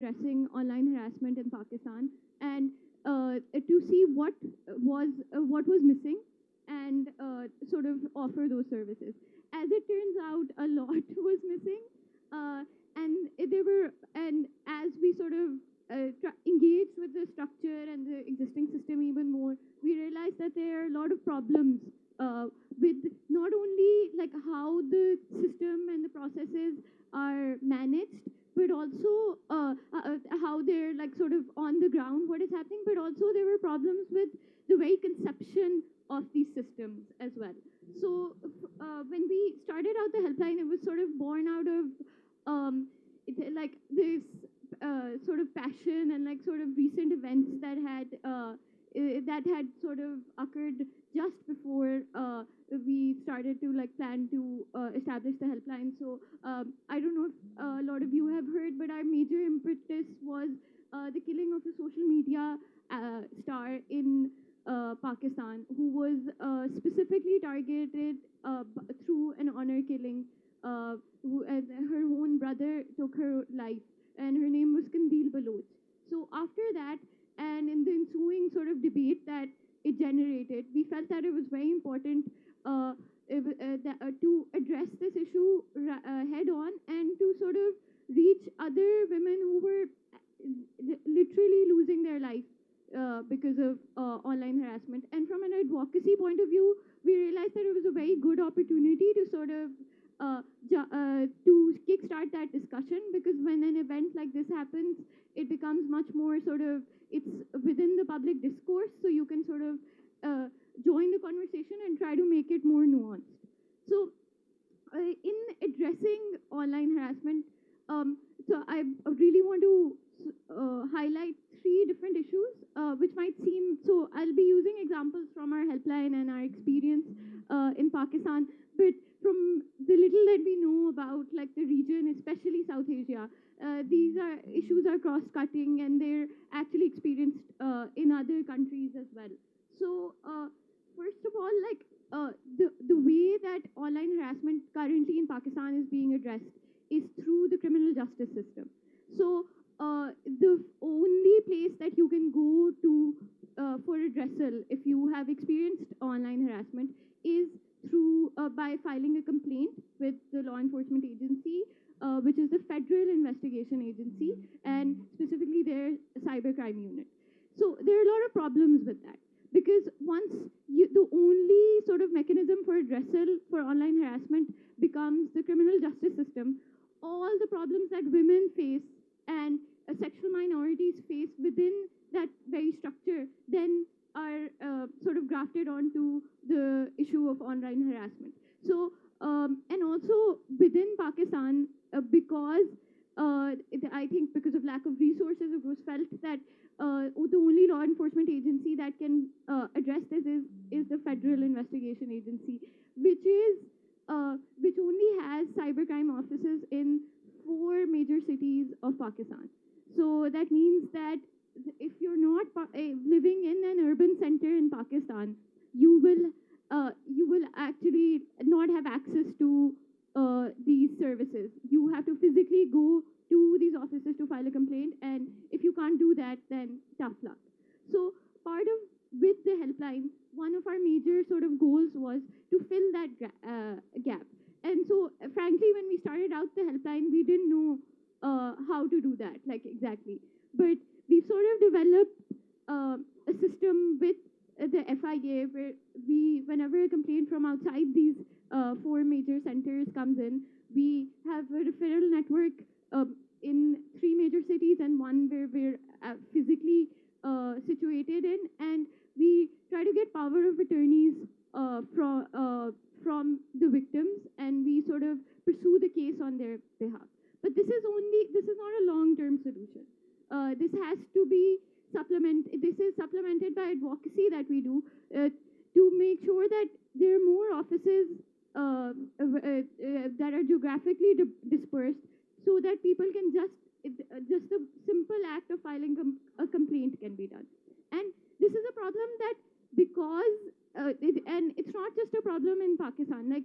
addressing online harassment in Pakistan, and to see what was missing, and sort of offer those services. As it turns out, a lot was missing, uh, and as we sort of engaged with the structure and the existing system even more, we realized that there are a lot of problems with not only like how the system and the processes are managed, but also how they're like sort of on the ground what is happening, but also there were problems with the very conception of these systems as well. So when we started out the helpline, it was sort of born out of like this sort of passion and like sort of recent events that had sort of occurred just before we started to like plan to establish the helpline. So I don't know if a lot of you have heard, but our major impetus was the killing of a social media star in Pakistan, who was specifically targeted through an honor killing. Her own brother took her life, and her name was Kandil Baloch. So after that, and in the ensuing sort of debate that it generated, we felt that it was very important to address this issue head on, and to sort of reach other women who were literally losing their life because of online harassment. And from an advocacy point of view, we realized that it was a very good opportunity to sort of to kickstart that discussion, because when an event like this happens, it becomes much more sort of, it's within the public discourse, so you can sort of join the conversation and try to make it more nuanced. So in addressing online harassment, so I really want to highlight three different issues, which might seem, so I'll be using examples from our helpline and our experience in Pakistan, but from the little that we know about like the region, especially South Asia, these issues are cross-cutting, and they're actually experienced in other countries as well. So first of all, like the way that online harassment currently in Pakistan is being addressed is through the criminal justice system. So the only place that you can go to for redressal if you have experienced online harassment is through by filing a complaint with the law enforcement agency, which is the Federal Investigation Agency, and specifically their cybercrime unit. So there are a lot of problems with that, because once the only sort of mechanism for redressal for online harassment becomes the criminal justice system, all the problems that women face and sexual minorities face within that very structure then are sort of grafted onto the issue of online harassment. So, and also within Pakistan, because I think because of lack of resources, it was felt that the only law enforcement agency that can address this is the Federal Investigation Agency, which only has cybercrime offices in 4 major cities of Pakistan. So that means that if you're not living in an urban center in Pakistan, you will actually not have access to these services. You have to physically go to these offices to file a complaint, and if you can't do that, then tough luck. So part of with the helpline, one of our major sort of goals was to fill that gap. And so, frankly, when we started out the helpline, we didn't know how to do that, like exactly. But we've sort of developed a system with the FIA where whenever a complaint from outside these 4 major centers comes in, we have a referral network in 3 major cities and one where we're physically situated in, and we try to get power of attorneys from the victims, and we sort of pursue the case on their behalf. But this is not a long-term solution. This has to be this is supplemented by advocacy that we do to make sure that there are more offices that are geographically dispersed, so that people can just the simple act of filing a complaint can be done. And this is a problem that because and it's not just a problem in Pakistan. Like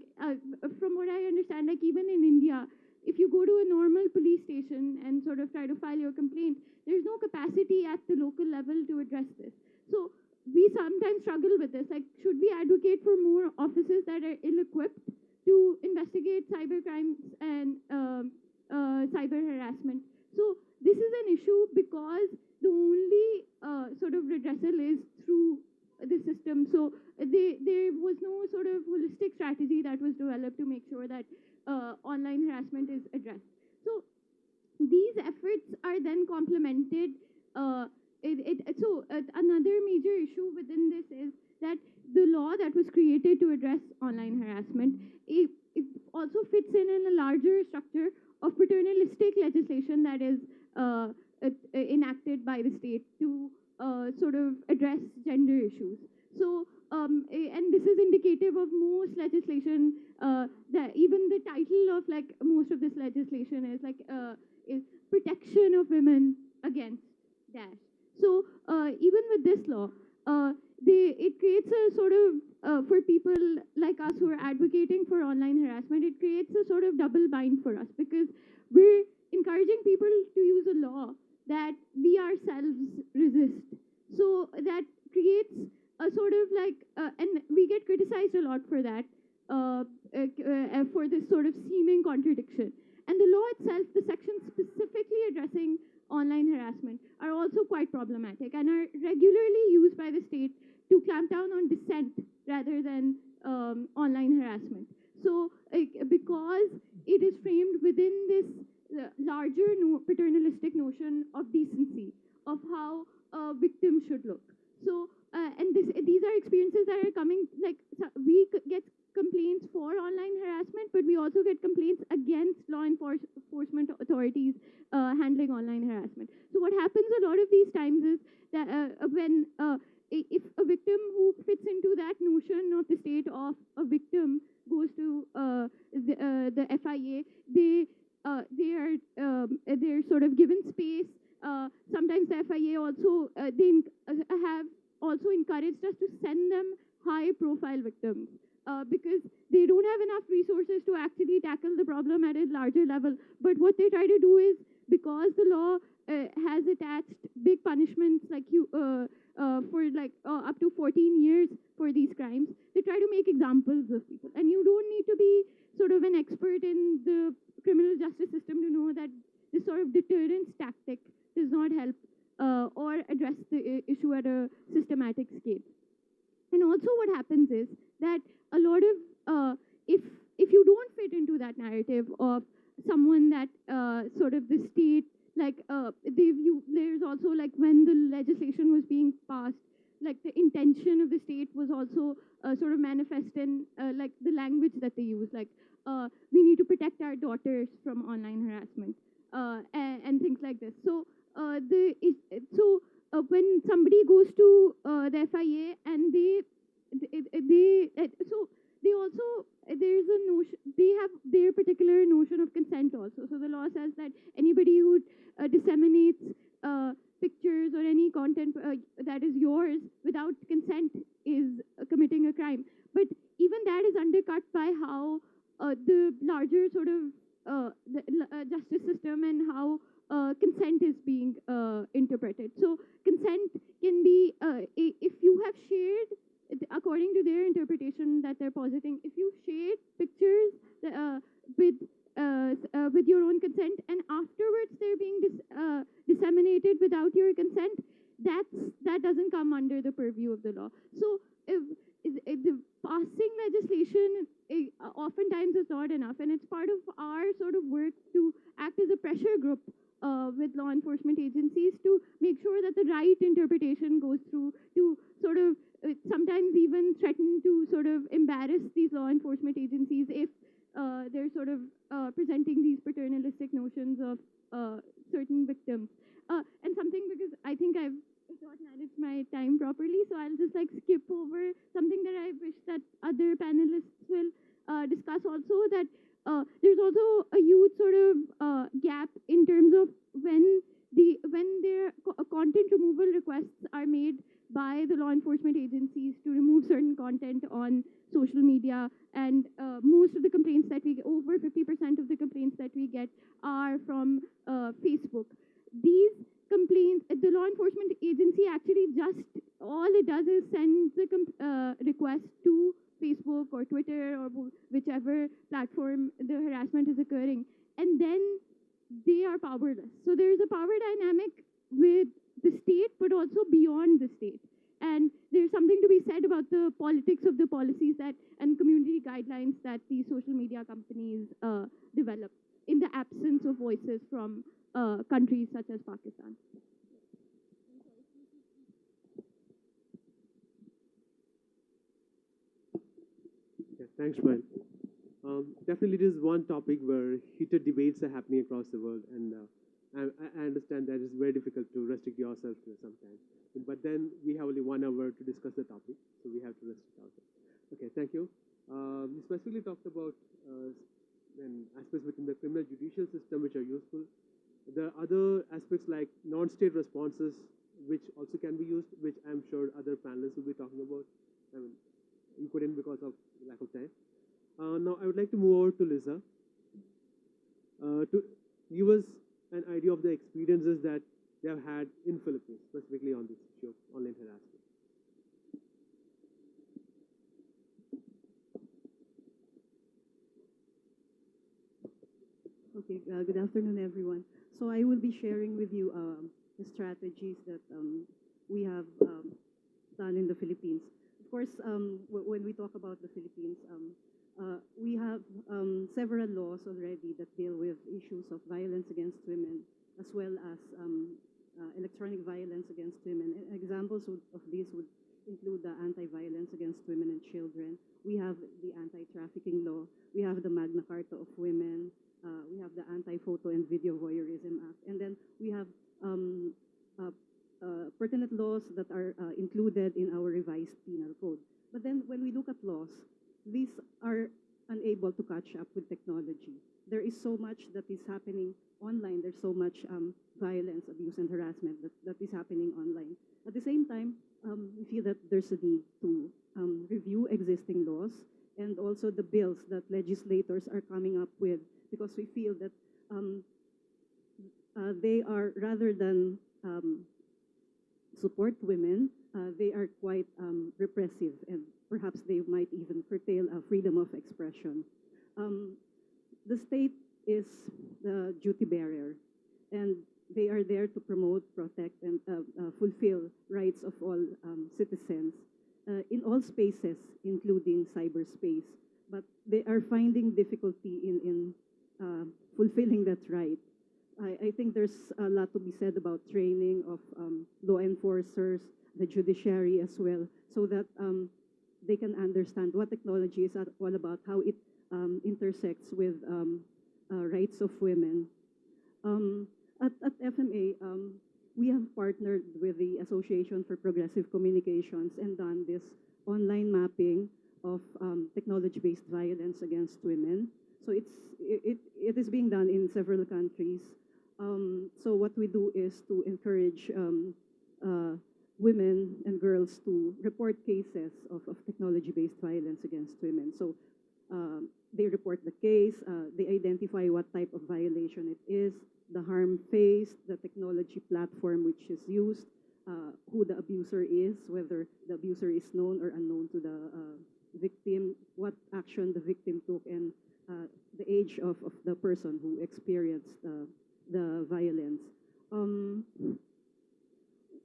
from what I understand, like even in India, if you go to a normal police station and sort of try to file your complaint, there's no capacity at the local level to address this. So we sometimes struggle with this. Like, should we advocate for more officers that are ill-equipped to investigate cyber crimes and cyber harassment? So this is an issue because the only sort of redressal is through the system. So there was no sort of holistic strategy that was developed to make sure that online harassment is addressed. So these efforts are then complemented. Another major issue within this is that the law that was created to address online harassment, it also fits in a larger structure of paternalistic legislation that is enacted by the state to sort of address gender issues. So, and this is indicative of most legislation, that even the title of like most of this legislation is like is protection of women against dash. So even with this law, it creates a sort of, for people like us who are advocating for online harassment, it creates a sort of double bind for us, because we're encouraging people to use a law that we ourselves resist. So that creates a sort of like, and we get criticized a lot for that, for this sort of seeming contradiction. And the law itself, the sections specifically addressing online harassment, are also quite problematic and are regularly used by the state to clamp down on dissent rather than online harassment. So because it is framed within this larger paternalistic notion of decency, of how a victim should look. So, and these are experiences that are coming, like, we get complaints for online harassment, but we also get complaints against law enforcement authorities handling online harassment. So what happens a lot of these times is that when if a victim who fits into that notion of the state of a victim goes to the FIA, they're sort of given space. Sometimes the FIA also they have also encouraged us to send them high-profile victims because they don't have enough resources to actually tackle the problem at a larger level. But what they try to do is, because the law has attached big punishments like for like up to 14 years for these crimes, they try to make examples of people. And you don't need to be sort of an expert in the criminal justice system to know that this sort of deterrence tactic does not help or address the issue at a systematic scale. And also what happens is that a lot of, if you don't fit into that narrative of someone that sort of the state, like there's also like when the legislation was being passed, like the intention of the state was also sort of manifest in like the language that they use, like we need to protect our daughters from online harassment and things like this. So when somebody goes to the FIA and they also, there's a notion, they have their particular notion of consent also. So the law says that anybody who disseminates pictures or any content that is yours without consent is committing a crime. But even that is undercut by how the larger sort of justice system and how consent is being interpreted. So consent can be, if you have shared, according to their interpretation that they're positing, if you shared pictures with your own consent and afterwards they're being disseminated without your consent, that doesn't come under the purview of the law. So if the passing legislation oftentimes is not enough, and it's part of our sort of work to act as a pressure group with law enforcement agencies to make sure that the right interpretation goes through, to sort of sometimes even threaten to sort of embarrass these law enforcement agencies if they're sort of presenting these paternalistic notions of certain victims. And something, because I think I've not managed my time properly, so I'll just like skip over something that I wish that other panelists will discuss also, that there's also a huge sort of gap in terms of when there are content removal requests are made by the law enforcement agencies to remove certain content on social media, and most of the complaints that we get, over 50% of the complaints that we get, are from Facebook. These complaints, the law enforcement agency actually just, all it does is send the request to Facebook or Twitter or whichever platform the harassment is occurring, and then they are powerless. So there is a power dynamic with the state, but also beyond the state. And there's something to be said about the politics of the policies that and community guidelines that these social media companies develop in the absence of voices from countries such as Pakistan. Yeah, thanks, Brian. Definitely, it is one topic where heated debates are happening across the world, and I understand that it's very difficult to restrict yourself to sometimes. But then we have only 1 hour to discuss the topic, so we have to restrict ourselves. Okay, thank you. You specifically talked about aspects within the criminal judicial system which are useful. The other aspects like non-state responses, which also can be used, which I'm sure other panelists will be talking about. I mean, you couldn't because of lack of time. Now, I would like to move over to Lisa to give us an idea of the experiences that they have had in Philippines, specifically on this issue of online harassment. Okay, good afternoon, everyone. So I will be sharing with you the strategies that we have done in the Philippines. Of course, when we talk about the Philippines, we have several laws already that deal with issues of violence against women, as well as electronic violence against women. Examples of these would include the anti-violence against women and children. We have the anti-trafficking law. We have the Magna Carta of Women. We have the Anti-Photo and Video Voyeurism Act. And then we have pertinent laws that are included in our revised penal code. But then when we look at laws, these are unable to catch up with technology. There is so much that is happening online. There's so much violence, abuse, and harassment that is happening online. At the same time, we feel that there's a need to review existing laws and also the bills that legislators are coming up with, because we feel that they are, rather than support women, they are quite repressive, and perhaps they might even curtail freedom of expression. The state is the duty bearer, and they are there to promote, protect, and fulfill rights of all citizens in all spaces, including cyberspace. But they are finding difficulty in fulfilling that right. I think there's a lot to be said about training of law enforcers, the judiciary as well, so that they can understand what technology is all about, how it intersects with rights of women. At FMA, we have partnered with the Association for Progressive Communications and done this online mapping of technology-based violence against women. So it is being done in several countries. So what we do is to encourage women and girls to report cases of technology-based violence against women. So they report the case, they identify what type of violation it is, the harm faced, the technology platform which is used, who the abuser is, whether the abuser is known or unknown to the victim, what action the victim took, and the age of the person who experienced the violence.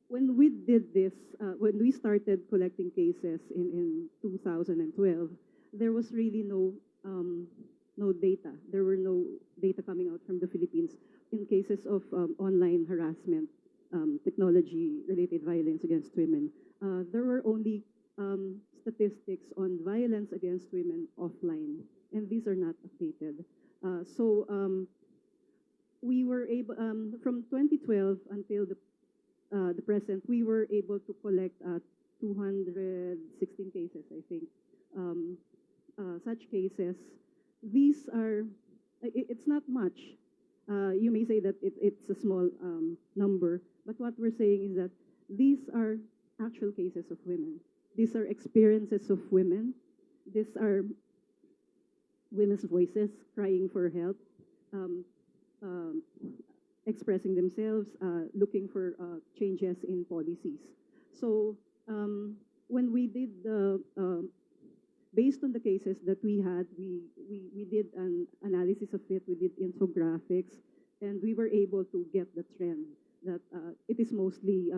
When we did this, when we started collecting cases in 2012, there was really no data. There were no data coming out from the Philippines in cases of online harassment, technology-related violence against women. There were only statistics on violence against women offline, and these are not updated. So we were able, from 2012 until the present, we were able to collect 216 cases, I think, such cases. These are, it's not much. You may say that it's a small number, but what we're saying is that these are actual cases of women. These are experiences of women. These are women's voices crying for help, um, um, expressing themselves, looking for changes in policies. So when we did based on the cases that we had, we did an analysis of it, we did infographics, and we were able to get the trend that it is mostly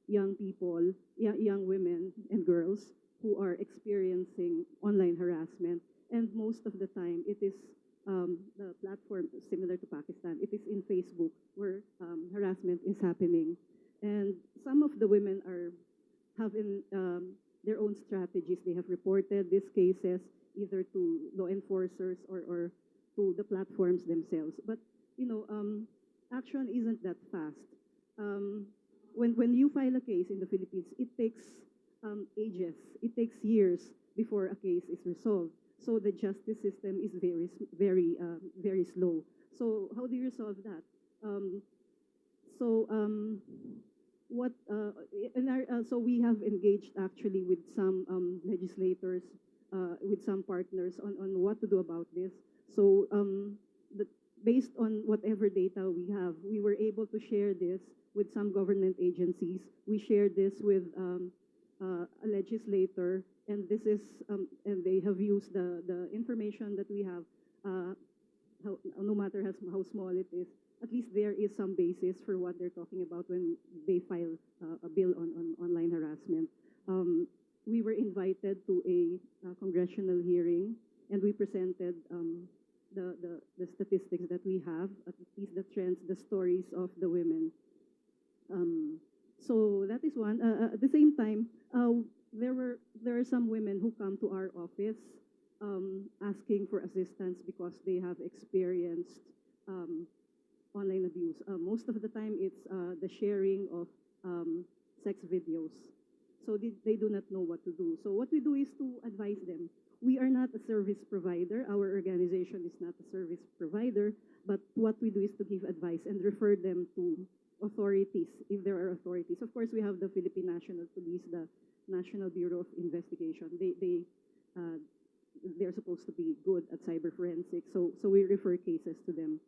young people, young women and girls who are experiencing online harassment. And most of the time, it is the platform similar to Pakistan. It is in Facebook where harassment is happening. And some of the women are having their own strategies. They have reported these cases either to law enforcers or to the platforms themselves. But you know, action isn't that fast. When you file a case in the Philippines, it takes ages. It takes years before a case is resolved. So the justice system is very slow. So how do you resolve that? So what so we have engaged actually with some legislators, with some partners on what to do about this. So based on whatever data we have, we were able to share this with some government agencies. We shared this with a legislator, and this is and they have used the information that we have. No matter how small it is, at least there is some basis for what they're talking about when they file a bill on online harassment. We were invited to a congressional hearing, and we presented the statistics that we have, at least the trends, the stories of the women. So that is one. At the same time, there are some women who come to our office asking for assistance because they have experienced online abuse. Most of the time, it's the sharing of sex videos. So they do not know what to do. So what we do is to advise them. We are not a service provider. Our organization is not a service provider. But what we do is to give advice and refer them to authorities, if there are authorities. Of course, we have the Philippine National Police, the National Bureau of Investigation. They're supposed to be good at cyber forensics, so we refer cases to them.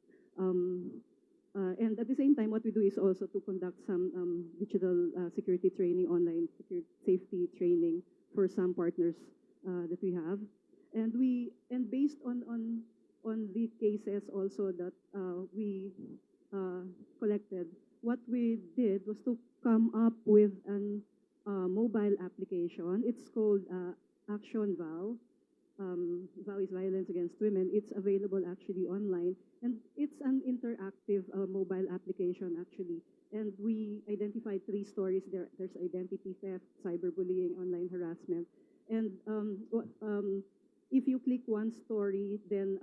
And at the same time, what we do is also to conduct some digital security training, online safety training for some partners that we have, and based on the cases also that we collected, what we did was to come up with an mobile application. It's called Action VOW. VOW is Violence Against Women. It's available actually online, and it's an interactive mobile application actually. And we identified 3 stories there. There's identity theft, cyberbullying, online harassment. And if you click one story, then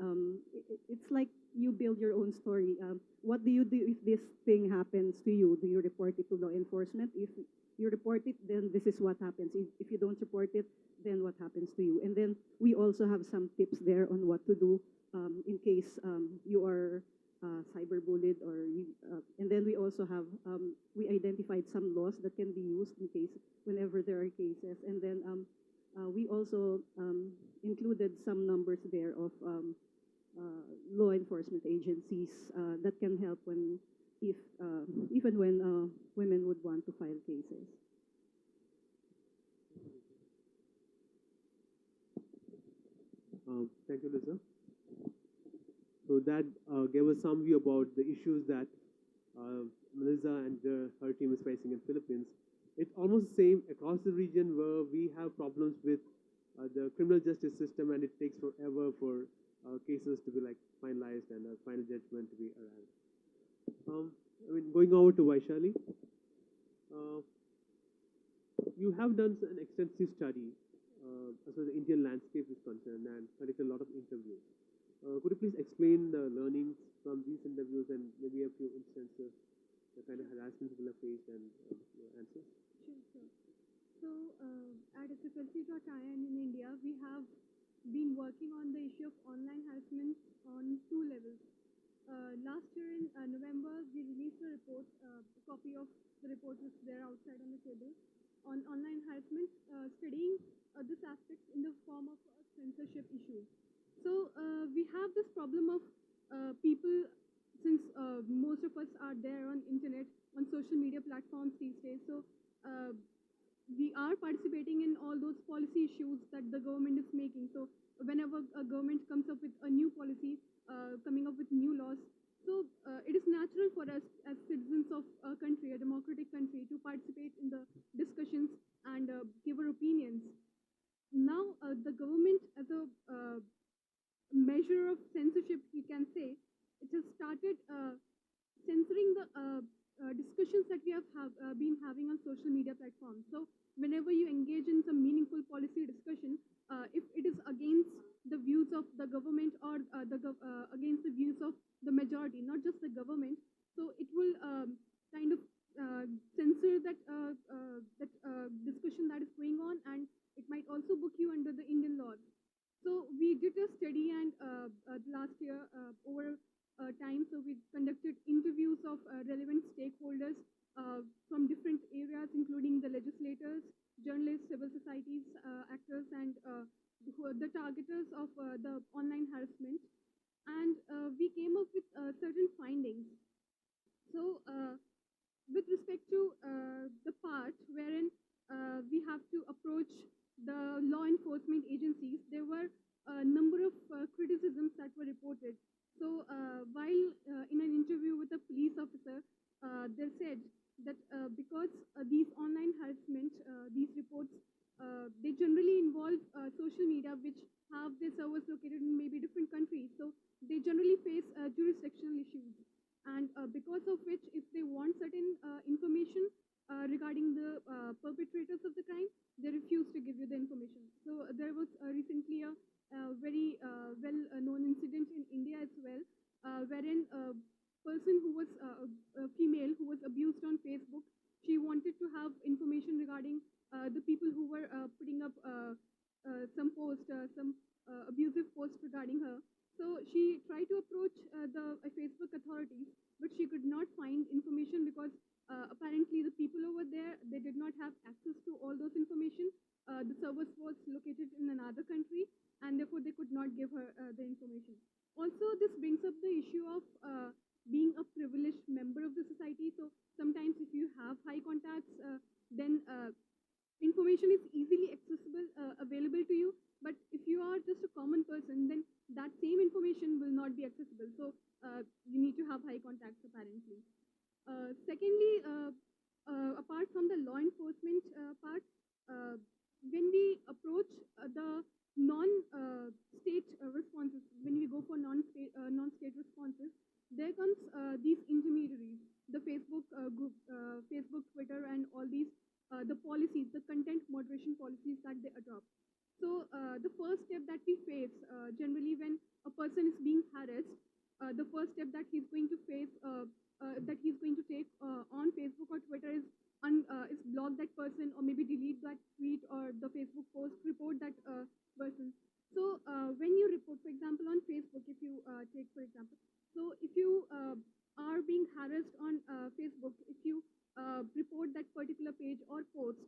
it's like you build your own story. What do you do if this thing happens to you? Do you report it to law enforcement? If you report it, then this is what happens. If you don't report it, then what happens to you? And then we also have some tips there on what to do in case you are cyberbullied, and then we also have, we identified some laws that can be used in case, whenever there are cases. And then we also included some numbers there of law enforcement agencies that can help even when women would want to file cases. Thank you, Lisa. So that gave us some view about the issues that Melissa and her team is facing in Philippines. It's almost the same across the region where we have problems with the criminal justice system, and it takes forever for cases to be finalized and a final judgment to be arrived. Going over to Vaishali, you have done an extensive study as far as the Indian landscape is concerned and conducted a lot of interviews. Could you please explain the learnings from these interviews and maybe a few instances, the kind of harassment people have faced, and your answers? Sure. So at SSLC.in in India, we have been working on the issue of online harassment on 2 levels. last year in November, we released a report, a copy of the report is there outside on the table, on online harassment, studying this aspect in the form of a censorship issue. So we have this problem of people, since most of us are there on internet, on social media platforms these days. So we are participating in all those policy issues that the government is making. So whenever a government comes up with a new policy, coming up with new laws, so it is natural for us as citizens of a country, a democratic country, to participate in the discussions and give our opinions. Now, the government, as a measure of censorship, you can say, it has started censoring the discussions that we have been having on social media platforms. So whenever you engage in some meaningful policy discussion, if it is against the views of the government or against the views of the majority, not just the government, so it will kind of censor that discussion that is going on, and it might also book you under the Indian laws. So we did a study and last year over time. So we conducted interviews of relevant stakeholders from different areas, including the legislators, journalists, civil societies, actors, and the targeters of the online harassment. And we came up with certain findings. So with respect to the part wherein we have to approach the law enforcement agencies, there were a number of criticisms that were reported. So while in an interview with a police officer, they said that because these online harassment, these reports, they generally involve social media, which have their servers located in maybe different countries. So they generally face jurisdictional issues. And because of which, if they want certain information regarding the perpetrators of the crime, they refuse to give you the information. So there was recently a very well-known incident in India as well, wherein a person who was a female who was abused on Facebook, she wanted to have information regarding the people who were putting up some post, some abusive posts regarding her. So she tried to approach the Facebook authorities, but she could not find information because apparently the people over there, they did not have access to all those information. The service was located in another country, and therefore they could not give her the information. Also, this brings up the issue of being a privileged member of the society. So sometimes if you have high contacts, then information is easily accessible, available to you. But if you are just a common person, then that same information will not be accessible. So you need to have high contacts, apparently. Secondly, apart from the law enforcement part, when we approach the non-state responses, when we go for non-state responses, there comes these intermediaries, the Facebook group, Facebook, Twitter, and all these, the policies, the content moderation policies that they adopt. So the first step that we face, generally when a person is being harassed, the first step that he's going to face, that he's going to take on Facebook or Twitter is block that person, or maybe delete that tweet or the Facebook post, report that person. So when you report, for example, on Facebook, if you take, for example, so if you are being harassed on Facebook, if you report that particular page or post,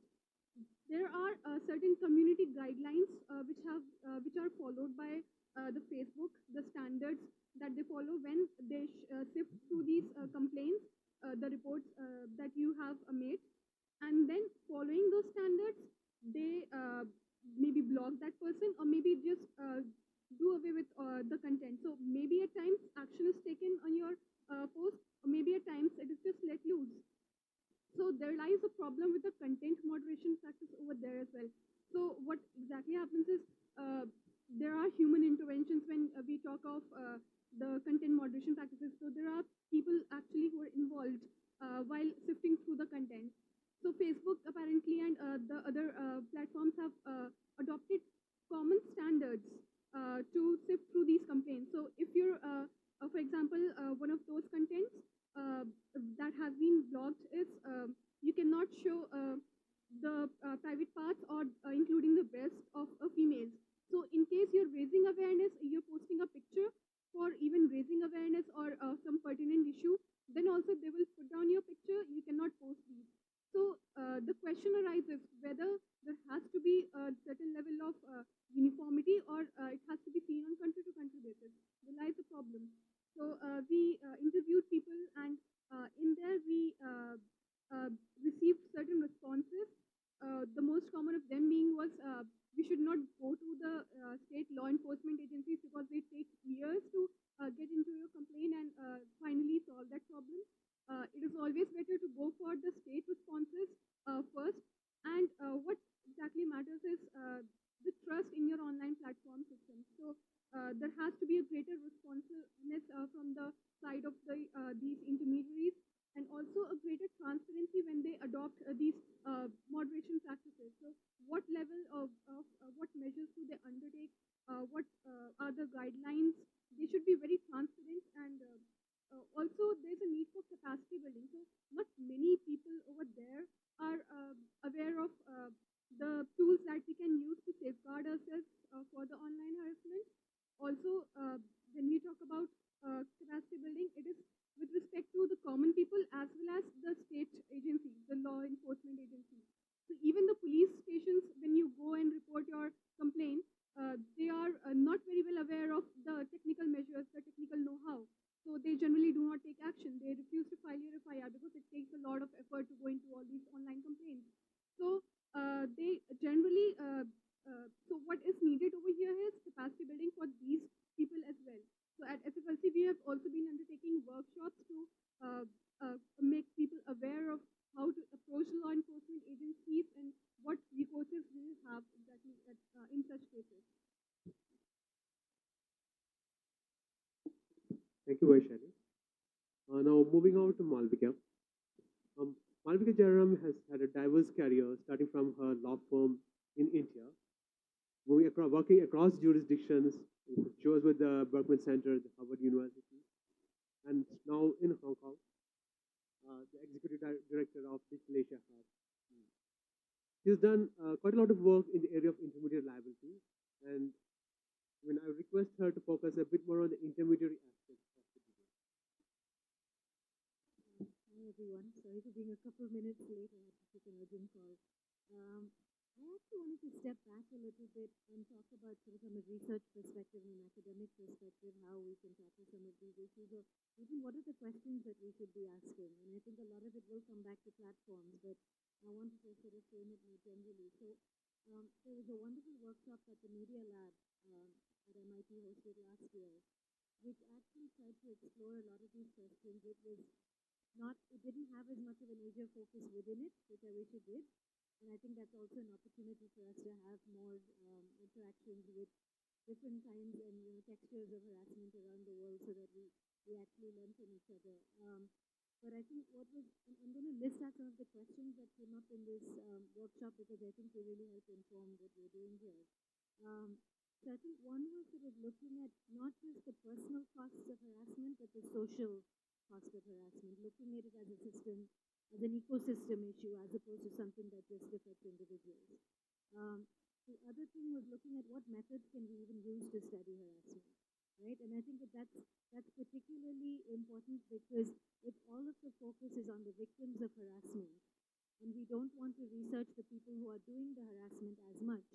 there are certain community guidelines which are followed by the Facebook, the standards that they follow when they sift through these complaints, the reports that you have made, and then following those standards, they maybe block that person, or maybe just do away with the content. So maybe at times action is taken on your post, or maybe at times it is just let loose. So there lies a problem with the content moderation practice over there as well. So what exactly happens is there are human interventions when we talk of the content moderation practices. So there are people actually who are involved while sifting through the content. So Facebook apparently and the other platforms have adopted common standards to sift through these complaints. So if you're, for example, one of those contents that has been blocked is you cannot show the private parts or including the breast of a female. So in case you're raising awareness, you're posting a picture for even raising awareness or some pertinent issue, then also they will put down your picture. You cannot post these. So the question arises whether there has to be a certain level of uniformity or it has to be seen on country to country basis. There lies a problem. So we interviewed people, and in there we uh, received certain responses. The most common of them being was we should not go to the state law enforcement agencies because they take years to get into your complaint and finally solve that problem. It is always better to go for the state responses first. And what exactly matters is the trust in your online platform system. So there has to be a greater responsiveness from the side of these intermediaries, and also a greater transparency when they adopt these moderation practices. So what level of what measures do they undertake? What are the guidelines? They should be very transparent, and also there's a need for capacity building. So not many people over there are aware of the tools that we can use to safeguard ourselves for the online harassment. Also, when we talk about capacity building, it is with respect to the common people as well as the state agencies, the law enforcement agencies. So even the police stations, when you go and report your complaint, they are not very well aware of the technical measures, the technical know-how. So they generally do not take action. They refuse to file your FIR because it takes a lot of effort to go into all these online complaints. So they generally, so what is needed over here is capacity building for these people as well. So at SFLC, we have also been undertaking workshops to make people aware of how to approach law enforcement agencies and what recourses we will have exactly in such cases. Thank you, Vaishali. Now moving on to Malvika. Malvika Jayaram has had a diverse career starting from her law firm in India, working across jurisdictions. She was with the Berkman Center, the Harvard University, and now in Hong Kong, the executive director of Digital Asia Hub. She's done quite a lot of work in the area of intermediary liability, and when I request her to focus a bit more on the intermediary aspects of the debate. Hi everyone. Sorry for being a couple of minutes late. I had to take an urgent call. I actually wanted to step back a little bit and talk about sort of from a research perspective and an academic perspective how we can tackle some of these issues, or even what are the questions that we should be asking. And I think a lot of it will come back to platforms, but I wanted to sort of frame it more generally. So there was a wonderful workshop that the Media Lab at MIT hosted last year, which actually tried to explore a lot of these questions. It didn't have as much of an Asia focus within it, which I wish it did. And I think that's also an opportunity for us to have more interactions with different kinds and textures of harassment around the world, so that we actually learn from each other. But I think I'm going to list out some of the questions that came up in this workshop, because I think they really help inform what we're doing here. So I think one was sort of looking at not just the personal costs of harassment, but the social cost of harassment, looking at it as a system, as an ecosystem issue, as opposed to something that just affects individuals. The other thing was looking at what methods can we even use to study harassment, right? And I think that's particularly important, because if all of the focus is on the victims of harassment, and we don't want to research the people who are doing the harassment as much,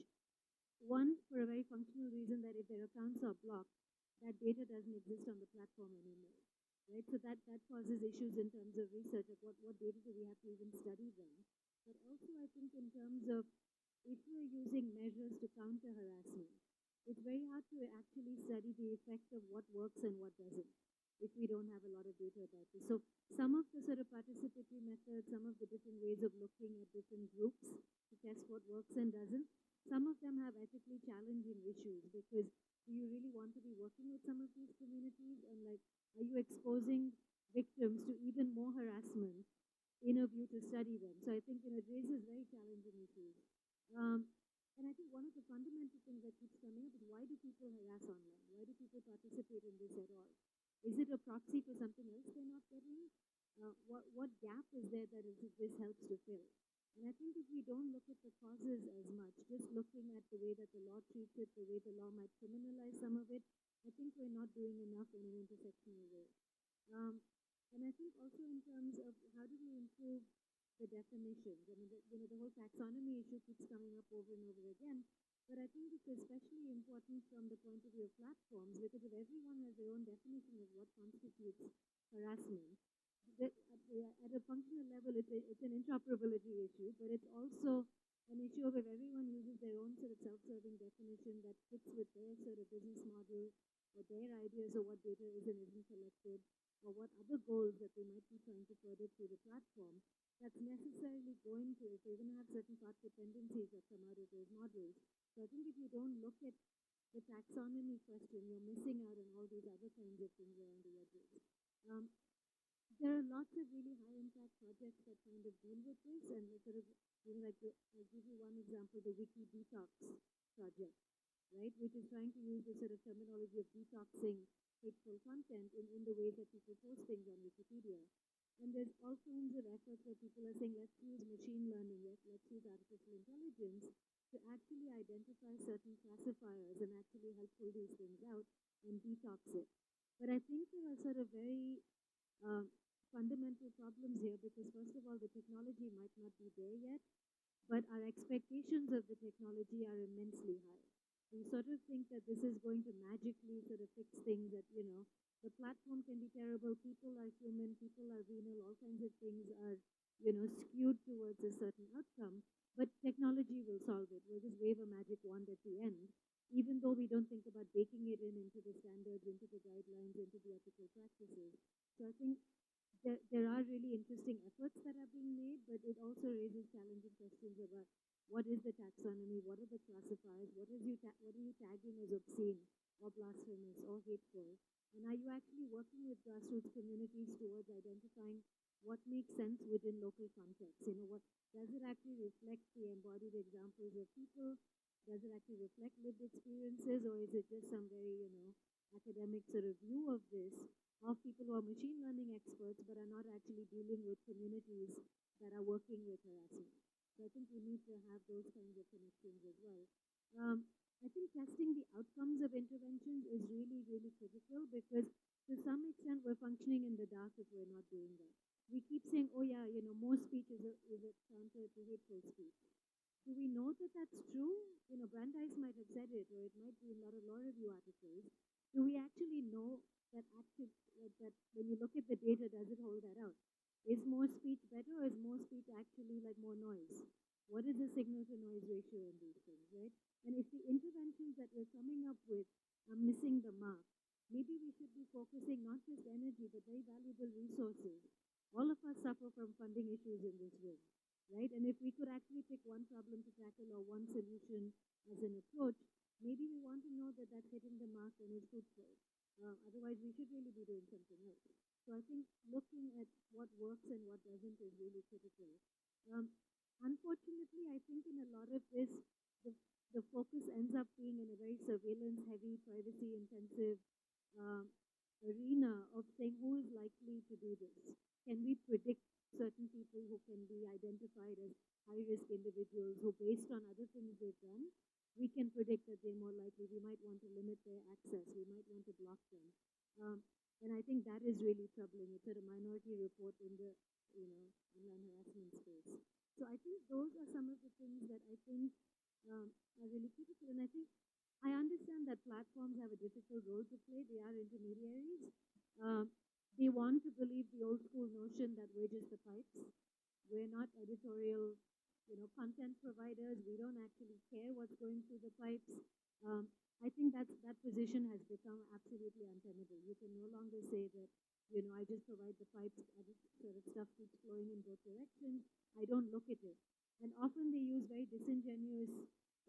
one, for a very functional reason, that if their accounts are blocked, that data doesn't exist on the platform anymore. Right, so that causes issues in terms of research of what data do we have to even study them. But also I think in terms of if we're using measures to counter harassment, it's very hard to actually study the effect of what works and what doesn't if we don't have a lot of data about this. So some of the sort of participatory methods, some of the different ways of looking at different groups to test what works and doesn't, some of them have ethically challenging issues, because do you really want to be working with some of these communities, and are you exposing victims to even more harassment in a view to study them? So I think it raises very challenging issues. And I think one of the fundamental things that keeps coming up is, why do people harass online? Why do people participate in this at all? Is it a proxy for something else they're not getting? What gap is there that this helps to fill? And I think if we don't look at the causes as much, just looking at the way that the law treats it, the way the law might criminalize some of it, I think we're not doing enough in an intersectional way. And I think also in terms of how do we improve the definitions? I mean, the whole taxonomy issue keeps coming up over and over again. But I think it's especially important from the point of view of platforms, because if everyone has their own definition of what constitutes harassment, at a functional level, it's an interoperability issue, but it's also an issue of if everyone uses their own sort of self-serving definition that fits with their sort of business model or their ideas of what data is and isn't collected, or what other goals that they might be trying to further through the platform, that's necessarily going to, if you're going to have certain path dependencies that come out of those models. So I think if you don't look at the taxonomy question, you're missing out on all these other kinds of things around the edges. There are lots of really high impact projects that kind of deal with this, and sort of, I'll give you one example, the Wiki Detox project, right, which is trying to use the sort of terminology of detoxing hateful content in the ways that people post things on Wikipedia. And there's all kinds of efforts where people are saying, let's use machine learning, let's use artificial intelligence to actually identify certain classifiers and actually help pull these things out and detox it. But I think there are sort of very fundamental problems here, because first of all, the technology might not be there yet, but our expectations of the technology are immensely high. We sort of think that this is going to magically sort of fix things, that, the platform can be terrible, people are human, people are venal, all kinds of things are, skewed towards a certain outcome, but technology will solve it. We'll just wave a magic wand at the end, even though we don't think about baking it into the standards, into the guidelines, into the ethical practices. So I think there are really interesting efforts that are being made, but it also raises challenging questions about what is the taxonomy, what are the classifiers, what are you tagging as obscene or blasphemous or hateful, and are you actually working with grassroots communities towards identifying what makes sense within local context? What does it actually reflect the embodied examples of people? Does it actually reflect lived experiences, or is it just some very, academic sort of view of this, of people who are machine learning experts but are not actually dealing with communities that are working with harassment? So I think we need to have those kinds of connections as well. I think testing the outcomes of interventions is really, really critical, because to some extent we're functioning in the dark if we're not doing that. We keep saying, oh yeah, more speech is a counter to hateful speech. Do we know that that's true? Brandeis might have said it, or it might be in a lot of law review articles. Do we actually know that that when you look at the data, does it hold that out? Is more speech better, or is more speech actually like more noise? What is the signal to noise ratio in these things, right? And if the interventions that we're coming up with are missing the mark, maybe we should be focusing not just energy, but very valuable resources. All of us suffer from funding issues in this room, right? And if we could actually pick one problem to tackle or one solution as an approach, maybe we want to know that that's hitting the mark and is fruitful. Otherwise, we should really be doing something else. So I think looking at what works and what doesn't is really critical. Unfortunately, I think in a lot of this, the focus ends up being in a very surveillance-heavy, privacy-intensive arena of saying who is likely to do this. Can we predict certain people who can be identified as high-risk individuals who, based on other things they've done, we can predict that they're more likely. We might want to limit their access. We might want to block them. And I think that is really troubling. It's a minority report in the online harassment space. So I think those are some of the things that I think are really critical. And I think I understand that platforms have a difficult role to play. They are intermediaries. They want to believe the old school notion that we're just the pipes. We're not editorial, content providers. We don't actually care what's going through the pipes. I think that position has become absolutely untenable. You can no longer say that, I just provide the pipes, other sort of stuff keeps flowing in both directions. I don't look at it. And often they use very disingenuous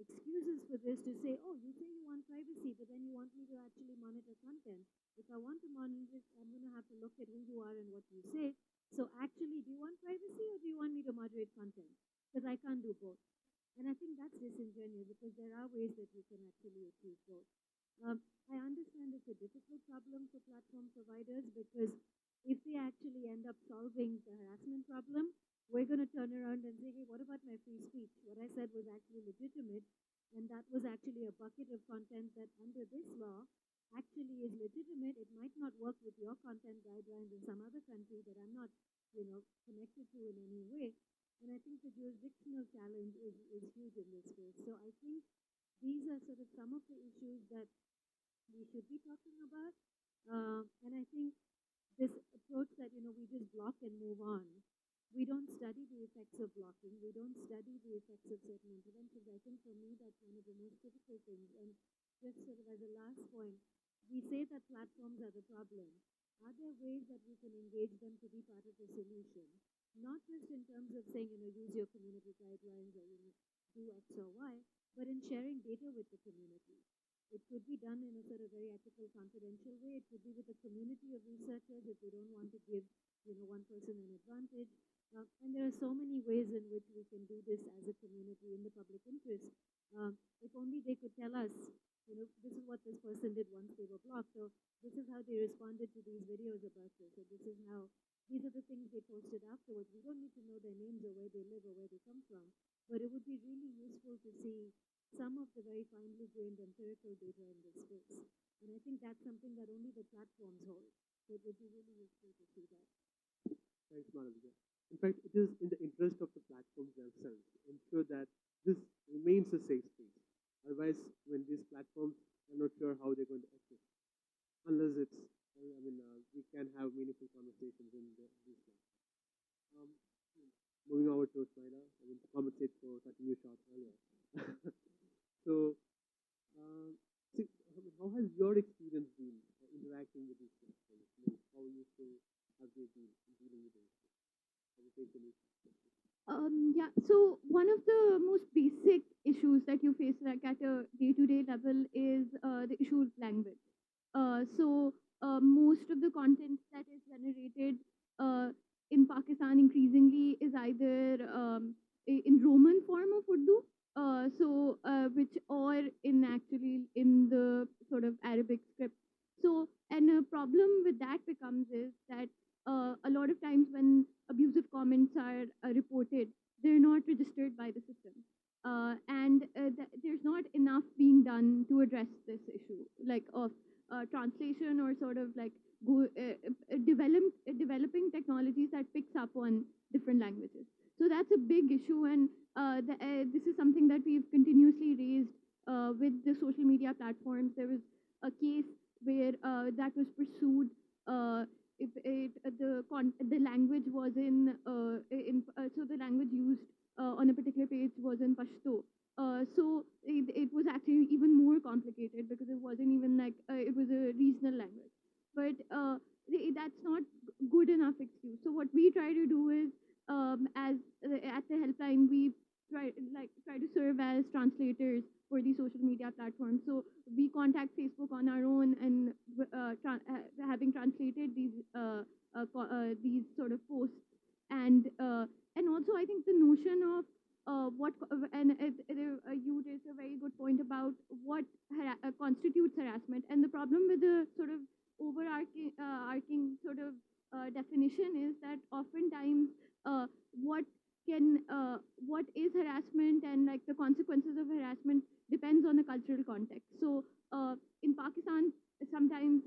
excuses for this to say, oh, you say you want privacy, but then you want me to actually monitor content. If I want to monitor it, I'm going to have to look at who you are and what you say. So actually, do you want privacy, or do you want me to moderate content? Because I can't do both. And I think that's disingenuous, because there are ways that you can actually achieve both. I understand it's a difficult problem for platform providers, because if they actually end up solving the harassment problem, we're going to turn around and say, hey, what about my free speech? What I said was actually legitimate, and that was actually a bucket of content that under this law actually is legitimate. It might not work with your content guidelines in some other country that I'm not, connected to in any way. And I think the jurisdictional challenge is huge in this space. So I think these are sort of some of the issues that we should be talking about. And I think this approach that, we just block and move on, we don't study the effects of blocking. We don't study the effects of certain interventions. I think for me, that's one of the most critical things. And just sort of as a last point, we say that platforms are the problem. Are there ways that we can engage them to be part of the solution? Not just in terms of saying, use your community guidelines or, do X or Y, but in sharing data with the community. It could be done in a sort of very ethical, confidential way. It could be with a community of researchers if they don't want to give, one person an advantage. And there are so many ways in which we can do this as a community in the public interest. If only they could tell us, this is what this person did once they were blocked, or this is how they responded to these videos about this, or these are the things they posted afterwards. We don't need to know their names or where they live or where they come from, but it would be really useful to see some of the very finely grained empirical data in this space. And I think that's something that only the platforms hold. So it would be really useful to see that. Thanks, Malavija. In fact, it is in the interest of the platforms themselves to ensure that this remains a safe space. Otherwise, when these platforms, I'm not sure how they're going to exist. Unless we can have meaningful conversations in these platforms. Moving over to Smaila, to compensate for cutting you short earlier. So, how has your experience been interacting with these platforms? How used to have they been dealing with this? Have you faced any? Yeah, so one of the most basic issues that you face like at a day-to-day level is the issue of language. Most of the content that is generated in Pakistan increasingly is either in Roman form of Urdu, which or in the sort of Arabic script. So, and a problem with that becomes is that a lot of times when abusive comments are reported, they're not registered by the system. There's not enough being done to address this issue, like of translation or sort of like developing technologies that picks up on different languages. So that's a big issue, and this is something that we've continuously raised with the social media platforms. There was a case where that was pursued. If the language was so the language used on a particular page was in Pashto. So it was actually even more complicated because it wasn't even like it was a regional language. But that's not good enough excuse. So what we try to do is, as at the helpline, we try to serve as translators for these social media platforms. So we contact Facebook on our own, and having translated these sort of posts, and also I think the notion of you raised a very good point about what constitutes harassment, and the problem with the sort of overarching sort of definition is that oftentimes what what is harassment and like the consequences of harassment depends on the cultural context. So in Pakistan, sometimes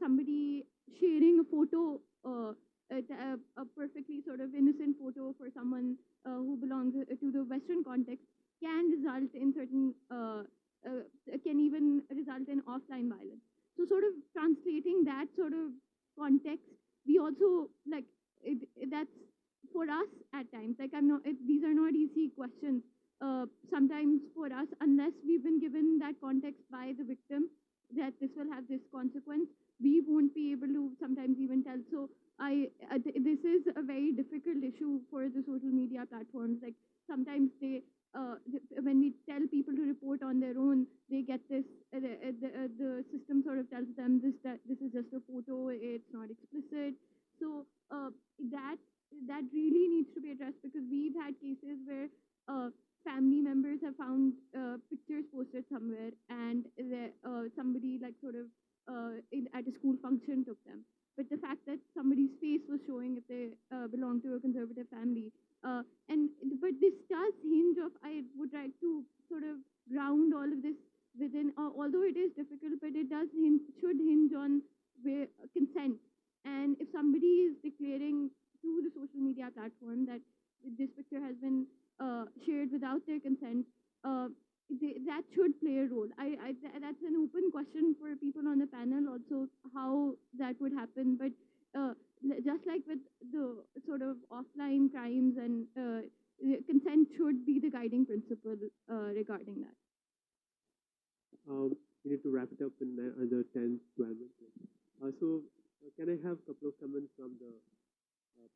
somebody sharing a photo, a perfectly sort of innocent photo for someone who belongs to the Western context can result in certain, can even result in offline violence. So sort of translating that sort of context, we also like that's for us at times. Like these are not easy questions. Sometimes for us, unless we've been given that context by the victim that this will have this consequence, we won't be able to sometimes even tell. So this is a very difficult issue for the social media platforms. Like sometimes when we tell people to report on their own, they get this. The system sort of tells them this is just a photo. It's not explicit. So that really needs to be addressed, because we've had cases where family members have found pictures posted somewhere, and somebody like sort of at a school function took them. But the fact that somebody's face was showing if they belong to a conservative family, but this does hinge of, I would like to sort of ground all of this within, although it is difficult, but it should hinge on consent. And if somebody is declaring to the social media platform that this picture has been shared without their consent, that should play a role. That's an open question for people on the panel also, how that would happen. But just like with the sort of offline crimes, and consent should be the guiding principle regarding that. We need to wrap it up in another 10, 12 minutes. Can I have a couple of comments from the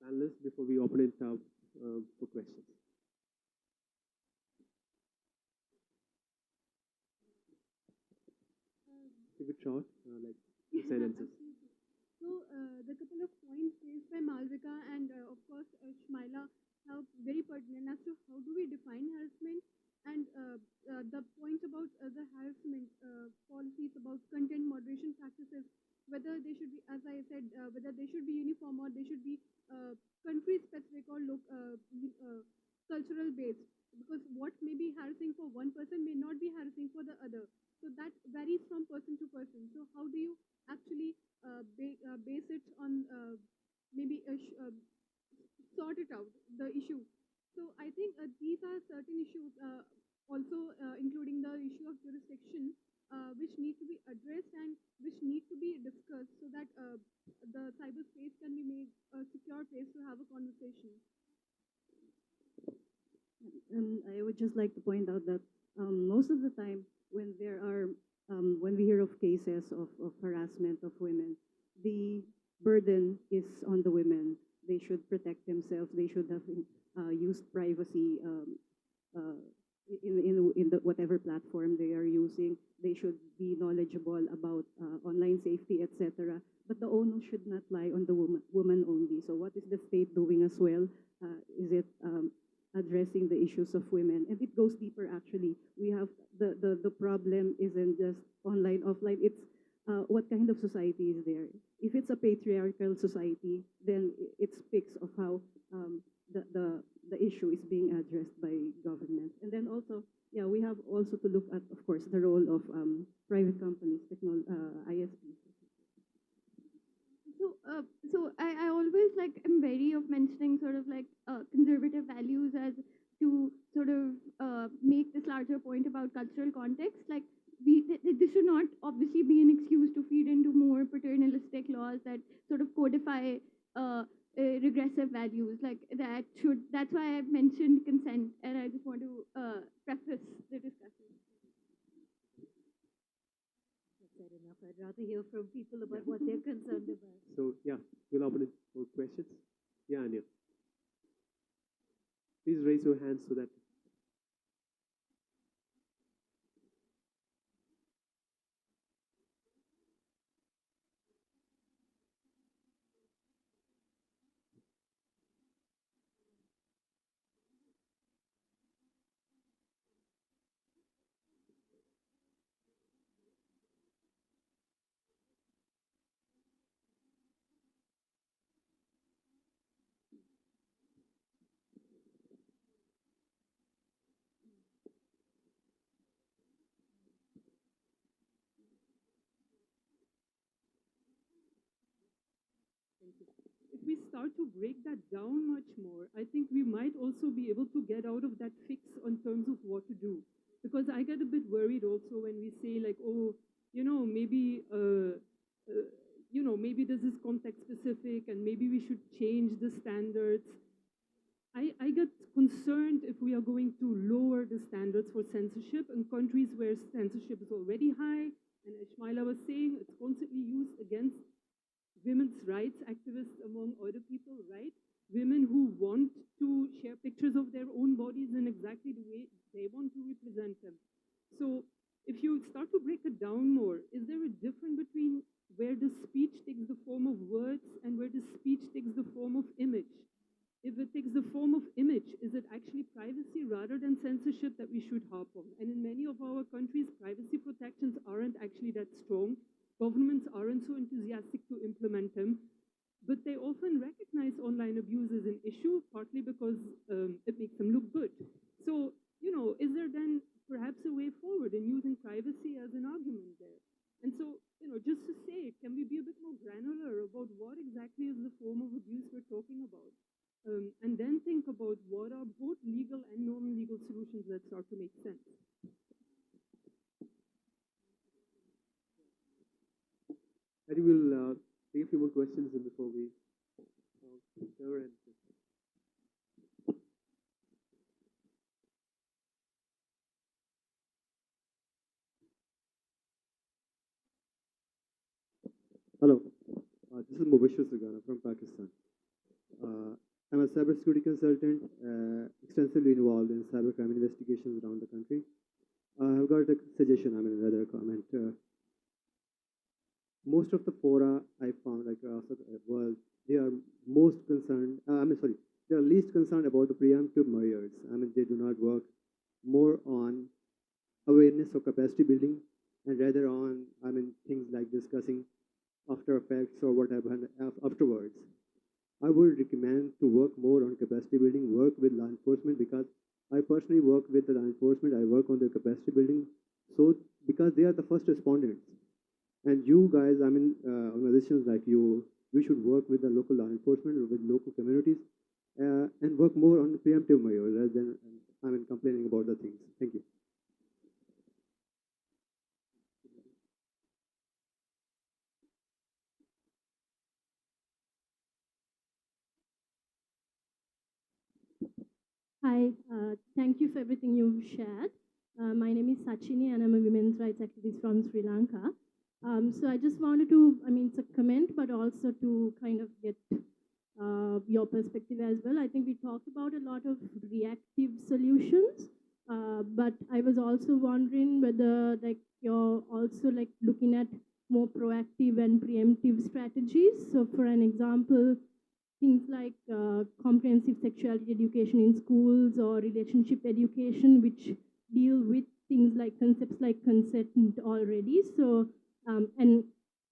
panelists before we open it up for questions? Keep it short, like sentences. So the couple of points raised by Malvika and of course Shmaila have very pertinent as to how do we define harassment, and the point about the harassment policies, about content moderation practices, whether they should be, as I said, whether they should be uniform or they should be country specific or cultural based, because what may be harassing for one person may not be harassing for the other. So that varies from person to person. So how do you actually base it on maybe sort it out, the issue? So I think these are certain issues, also including the issue of jurisdiction, which need to be addressed and which need to be discussed, so that the cyberspace can be made a secure place to have a conversation. And I would just like to point out that most of the time when when we hear of cases of harassment of women, the burden is on the women. They should protect themselves. They should have used privacy in the whatever platform they are using. They should be knowledgeable about online safety, etc. But the onus should not lie on the woman only. So what is the state doing as well? Is it addressing the issues of women? And it goes deeper, actually. We have the problem isn't just online, offline. It's what kind of society is there. If it's a patriarchal society, then it speaks of how the issue is being addressed by government. And then also, yeah, we have also to look at, of course, the role of private companies, ISPs. So I always am wary of mentioning sort of conservative values as to sort of make this larger point about cultural context. This should not obviously be an excuse to feed into more paternalistic laws that sort of codify regressive values. That's why I've mentioned consent, and I just want to preface the discussion. Fair enough. I'd rather hear from people about what they're concerned about. So yeah, we'll open it for questions. Yeah, Anya. Please raise your hands so that. If we start to break that down much more, I think we might also be able to get out of that fix in terms of what to do. Because I get a bit worried also when we say maybe, maybe this is context specific and maybe we should change the standards. I get concerned if we are going to lower the standards for censorship in countries where censorship is already high. And as Shmaila was saying, it's constantly used against women's rights activists, among other people, right? Women who want to share pictures of their own bodies in exactly the way they want to represent them. So if you start to break it down more, is there a difference between where the speech takes the form of words and where the speech takes the form of image? If it takes the form of image, is it actually privacy rather than censorship that we should harp on? And in many of our countries, privacy protections aren't actually that strong. Governments aren't so enthusiastic to implement them, but they often recognize online abuse as an issue, partly because it makes them look good. So, is there then perhaps a way forward in using privacy solutions that start to make sense. I think we'll take a few more questions before we cover and Hello, this is Mubashir Sagana from Pakistan. I'm a cybersecurity consultant, extensively involved in cybercrime investigations around the country. I've got a suggestion, rather a comment. Most of the fora I found across the world, they are most concerned, they are least concerned about the preemptive measures. They do not work more on awareness or capacity building and rather on, things like discussing after effects or whatever afterwards. I would recommend to work more on capacity building, work with law enforcement, because I personally work with the law enforcement. I work on their capacity building, so because they are the first respondents. And you guys, organizations like you should work with the local law enforcement or with local communities and work more on preemptive measures rather than complaining about the things. Thank you. Hi, thank you for everything you've shared. My name is Sachini and I'm a women's rights activist from Sri Lanka. So I just wanted to, it's a comment, but also to kind of get your perspective as well. I think we talked about a lot of reactive solutions, but I was also wondering whether you're also looking at more proactive and preemptive strategies. So for an example, things like comprehensive sexuality education in schools or relationship education, which deal with things like concepts like consent already. So, and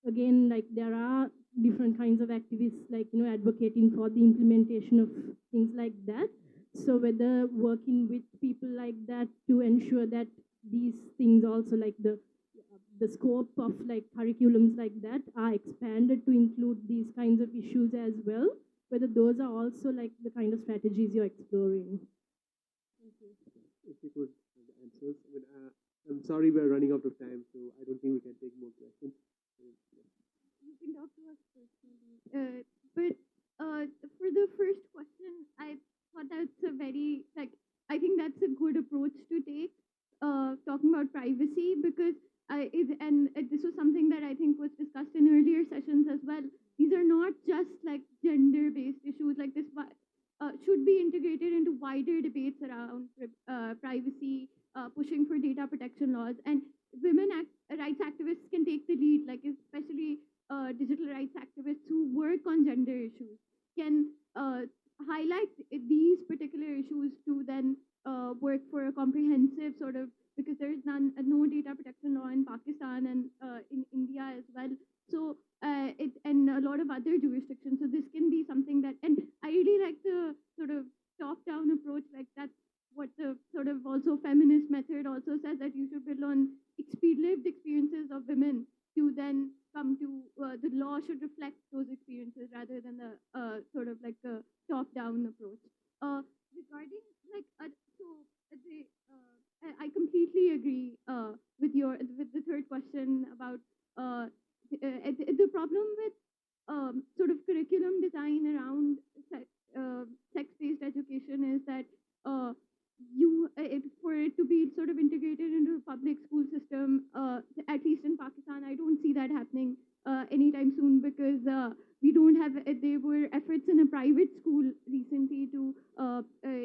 again, there are different kinds of activists, advocating for the implementation of things like that. So whether working with people like that to ensure that these things also, the scope of curriculums like that are expanded to include these kinds of issues as well, whether those are also the kind of strategies you're exploring. Thank you. if you could the answers. I'm sorry we're running out of time, so I don't think we can take more questions. You can talk to us personally. But for the first question, I thought that's a very, I think that's a good approach to take, talking about privacy, because this was something that I think was discussed in earlier sessions as well. These are not just gender-based issues. This should be integrated into wider debates around privacy, pushing for data protection laws, and rights activists can take the lead, especially digital rights activists who work on gender issues can highlight these particular issues to then work for a comprehensive sort of, because there is no data protection law in Pakistan and in India as well. So and a lot of other jurisdictions. So this can be something that, and I really like the sort of top-down approach, that's what the sort of also feminist method also says, that you should build on lived experiences of women to then come to, the law should reflect those experiences rather than the sort of a top-down approach. Regarding I completely agree with the third question about the problem with sort of curriculum design around sex-based education is that for it to be sort of integrated into the public school system, at least in Pakistan, I don't see that happening anytime soon, because we don't have, there were efforts in a private school recently to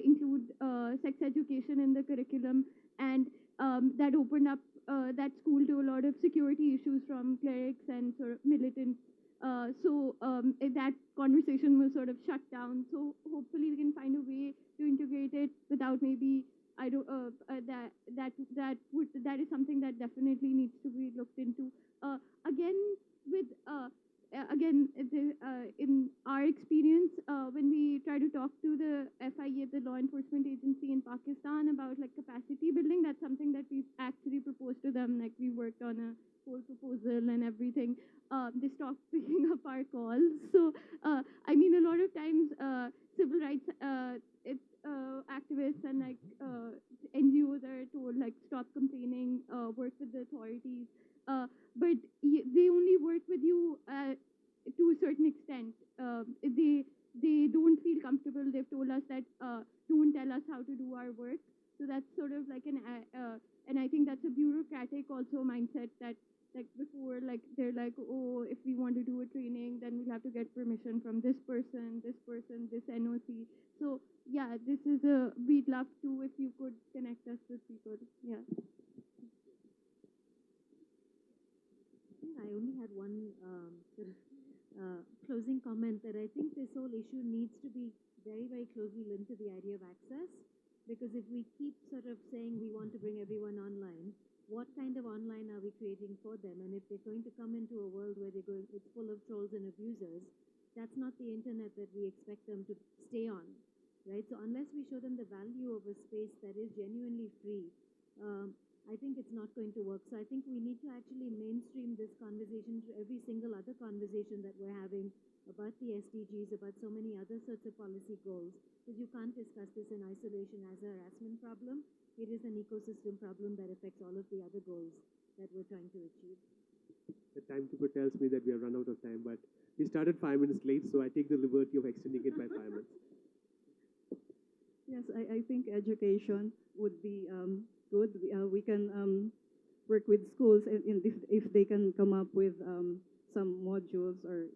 include sex education in the curriculum, and that opened up that school to a lot of security issues from clerics and sort of militants. So that conversation was sort of shut down. So hopefully we can find a way to integrate it without maybe that is something that definitely needs to be looked into. In our experience, when we try to talk to the FIA, the law enforcement agency in Pakistan, about capacity building, that's something that we've actually proposed to them. We worked on a whole proposal and everything. They stopped picking up our calls. So a lot of times civil rights activists and NGOs are told like stop complaining, work with the authorities, but they only work with you to a certain extent. They don't feel comfortable. They've told us that don't tell us how to do our work. So that's sort of like and I think that's a bureaucratic also mindset that like before, like they're like, oh, if we want to do a training, then we'll have to get permission from this person, this NOC. So yeah, this is we'd love to if you could connect us with people. Yeah. I only had one closing comment that I think this whole issue needs to be very, very closely linked to the idea of access. Because if we keep sort of saying we want to bring everyone online, what kind of online are we creating for them? And if they're going to come into a world where it's full of trolls and abusers, that's not the internet that we expect them to stay on, right? So unless we show them the value of a space that is genuinely free, I think it's not going to work. So I think we need to actually mainstream this conversation to every single other conversation that we're having about the SDGs, about so many other sorts of policy goals, because you can't discuss this in isolation as a harassment problem. It is an ecosystem problem that affects all of the other goals that we're trying to achieve. The timekeeper tells me that we have run out of time, but we started 5 minutes late, so I take the liberty of extending it by 5 minutes. Yes, I think education would be good. We can work with schools, and if they can come up with some modules or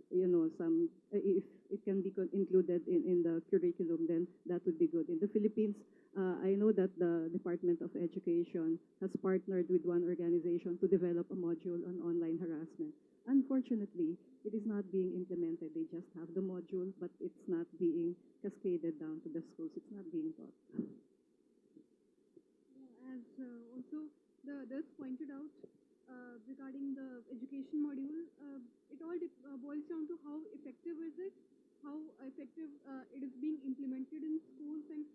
some if it can be included in the curriculum, then that would be good. In the Philippines, I know that the Department of Education has partnered with one organization to develop a module on online harassment. Unfortunately, it is not being implemented. They just have the module, but it's not being cascaded down to the schools. It's not being taught. As also the others pointed out regarding the education module, it all boils down to how effective is it, how effective it is being implemented in schools, and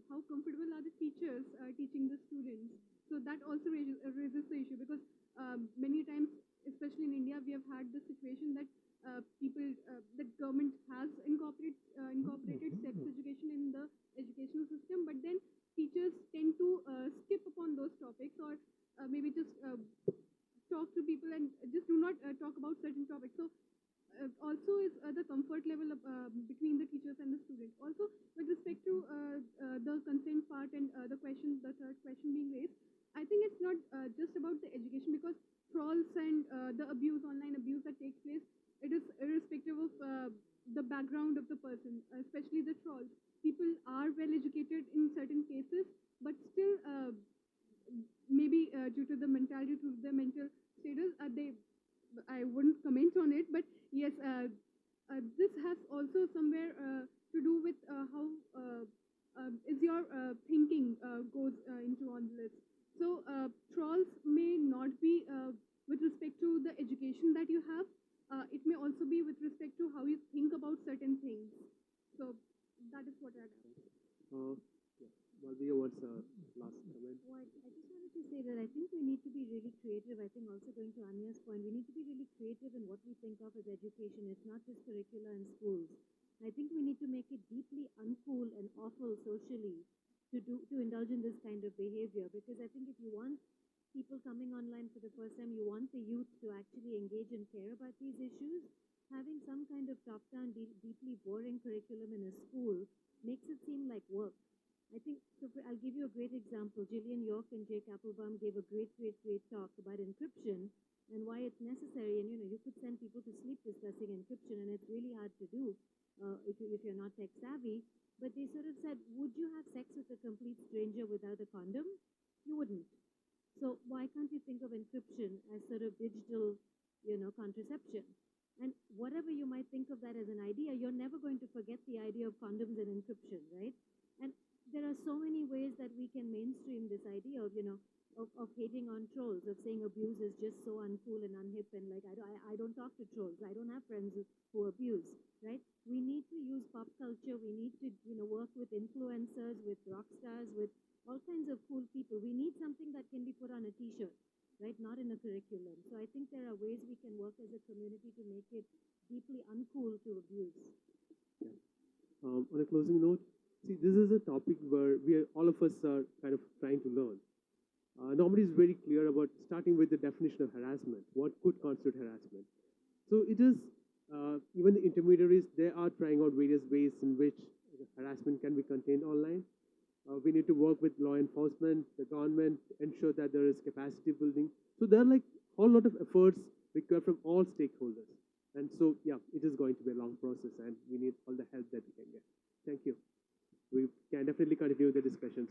how comfortable are the teachers teaching the students. So that also raises the issue, because many times, especially in India, we have had the situation that that government has incorporated sex education in the educational system, but then teachers tend to skip upon those topics, or maybe just talk to people and just do not talk about certain topics. So also is the comfort level between the teachers and the students. Also, with respect to the consent part and the third question being raised, I think it's not just about the education, because trolls and the online abuse that takes place, it is irrespective of the background of the person, especially the trolls. People are well educated in certain cases, but still maybe due to the mentality, to the mental status, I wouldn't comment on it, but yes, this has also somewhere to do with how is your thinking goes into on this. So trolls may not be with respect to the education that you have. It may also be with respect to how you think about certain things. So that is what I have. Malviya, what's last comment? Well, I just wanted to say that I think we need to be really creative. I think also going to Anya's point, we need to be really creative in what we think of as education. It's not just curricula in schools. I think we need to make it deeply uncool and awful socially to indulge in this kind of behavior. Because I think if you want people coming online for the first time, you want the youth to actually engage and care about these issues, having some kind of top-down, deeply boring curriculum in a school makes it seem like work. I think, so I'll give you a great example. Gillian York and Jake Applebaum gave a great talk about encryption and why it's necessary. And, you could send people to sleep discussing encryption, and it's really hard to do if you're not tech savvy. But they sort of said, would you have sex with a complete stranger without a condom? You wouldn't. So why can't you think of encryption as sort of digital, contraception? And whatever you might think of that as an idea, you're never going to forget the idea of condoms and encryption, right? And there are so many ways that we can mainstream this idea of, of hating on trolls, of saying abuse is just so uncool and unhip, and like, I don't talk to trolls. I don't have friends who abuse, right? We need to use pop culture. We need to, work with influencers, with rock stars, with all kinds of cool people. We need something that can be put on a T-shirt, right? Not in a curriculum. So I think there are ways we can work as a community to make it deeply uncool to abuse. Yeah. On a closing note, See, this is a topic where all of us are kind of trying to learn. Normally, it's very clear about starting with the definition of harassment. What could constitute harassment? So it is, even the intermediaries, they are trying out various ways in which harassment can be contained online. We need to work with law enforcement, the government, ensure that there is capacity building. So there are like a whole lot of efforts required from all stakeholders. And so, yeah, it is going to be a long process and we need all the help that we can get. Thank you. We can definitely continue the discussions.